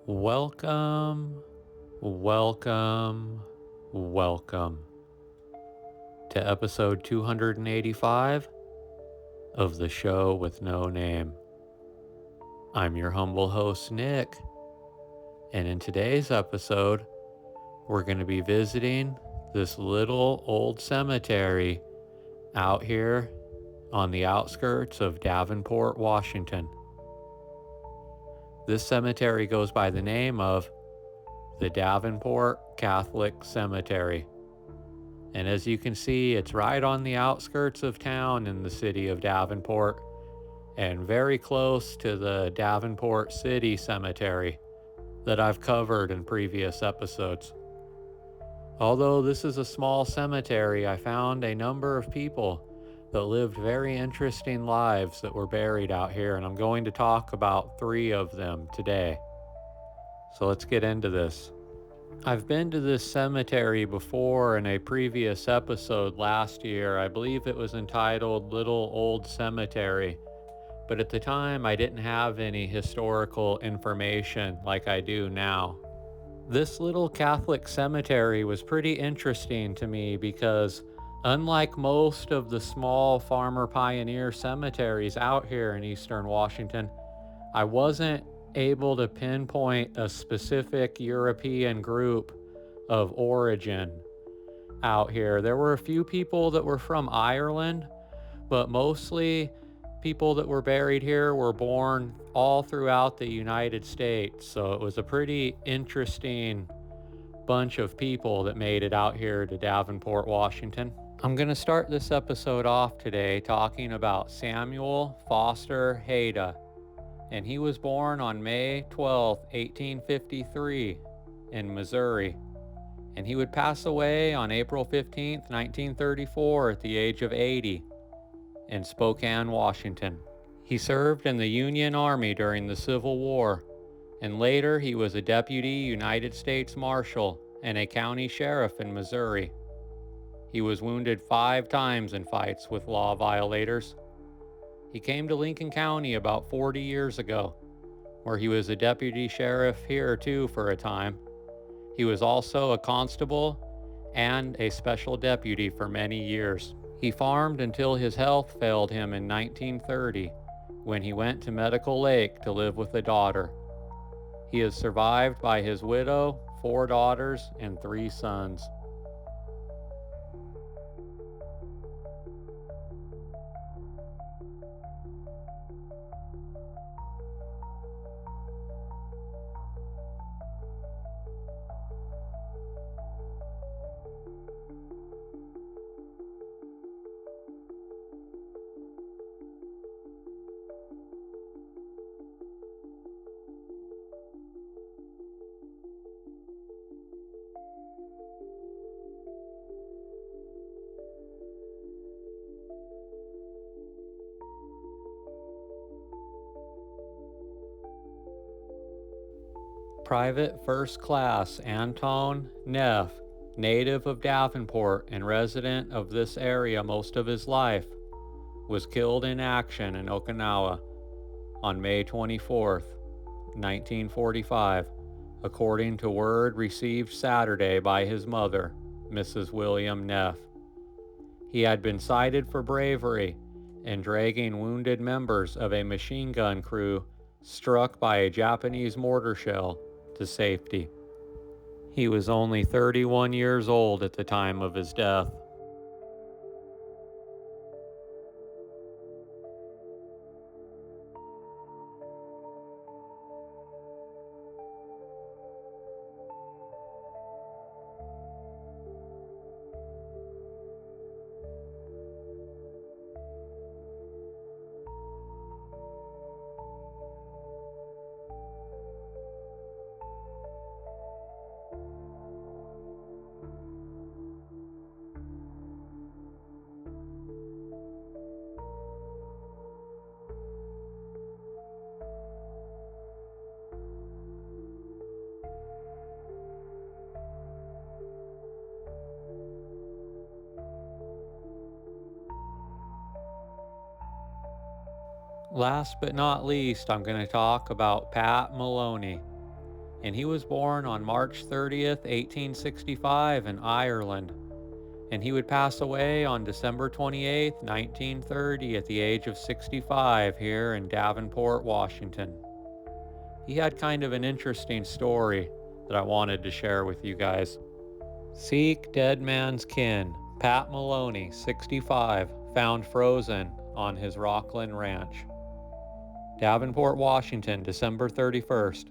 Welcome, welcome, welcome to episode 285 of the show with no name. I'm your humble host, Nick, and in today's episode, we're going to be visiting this little old cemetery out here on the outskirts of Davenport, Washington. This cemetery goes by the name of the Davenport Catholic Cemetery. And as you can see, it's right on the outskirts of town in the city of Davenport and very close to the Davenport City Cemetery that I've covered in previous episodes. Although this is a small cemetery, I found a number of people that lived very interesting lives that were buried out here, and I'm going to talk about 3 of them today. So let's get into this. I've been to this cemetery before in a previous episode last year. I believe it was entitled Little Old Cemetery, but at the time I didn't have any historical information like I do now. This little Catholic cemetery was pretty interesting to me because unlike most of the small farmer pioneer cemeteries out here in eastern Washington, I wasn't able to pinpoint a specific European group of origin out here. There were a few people that were from Ireland, but mostly people that were buried here were born all throughout the United States. So it was a pretty interesting bunch of people that made it out here to Davenport, Washington. I'm going to start this episode off today talking about Samuel Foster Hayda. And he was born on May 12, 1853 in Missouri. And he would pass away on April 15, 1934 at the age of 80 in Spokane, Washington. He served in the Union Army during the Civil War, and later he was a deputy United States Marshal and a county sheriff in Missouri. He was wounded 5 times in fights with law violators. He came to Lincoln County about 40 years ago, where he was a deputy sheriff here too for a time. He was also a constable and a special deputy for many years. He farmed until his health failed him in 1930, when he went to Medical Lake to live with a daughter. He is survived by his widow, 4 daughters, and 3 sons. Private First Class Anton Neff, native of Davenport and resident of this area most of his life, was killed in action in Okinawa on May 24, 1945, according to word received Saturday by his mother, Mrs. William Neff. He had been cited for bravery in dragging wounded members of a machine gun crew struck by a Japanese mortar shell to safety. He was only 31 years old at the time of his death. Last but not least, I'm going to talk about Pat Maloney. and he was born on March 30th, 1865 in Ireland, and he would pass away on December 28th, 1930 at the age of 65 here in Davenport, Washington. He had kind of an interesting story that I wanted to share with you guys. Seek dead man's kin. Pat Maloney, 65, found frozen on his Rockland ranch. Davenport, Washington, December 31st.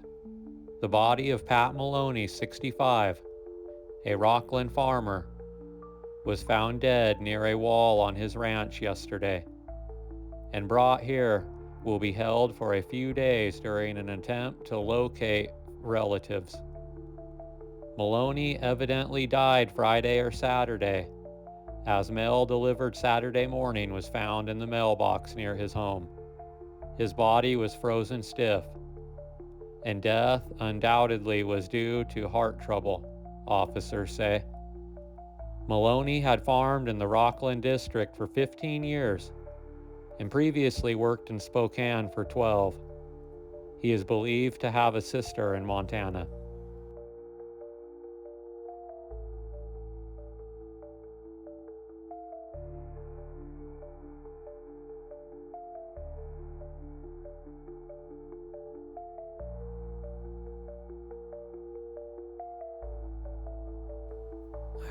The body of Pat Maloney, 65, a Rockland farmer, was found dead near a wall on his ranch yesterday, and brought here will be held for a few days during an attempt to locate relatives. Maloney evidently died Friday or Saturday, as mail delivered Saturday morning was found in the mailbox near his home. His body was frozen stiff, and death undoubtedly was due to heart trouble, officers say. Maloney had farmed in the Rockland district for 15 years and previously worked in Spokane for 12. He is believed to have a sister in Montana.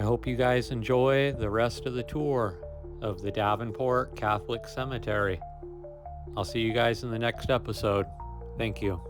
I hope you guys enjoy the rest of the tour of the Davenport Catholic Cemetery. I'll see you guys in the next episode. Thank you.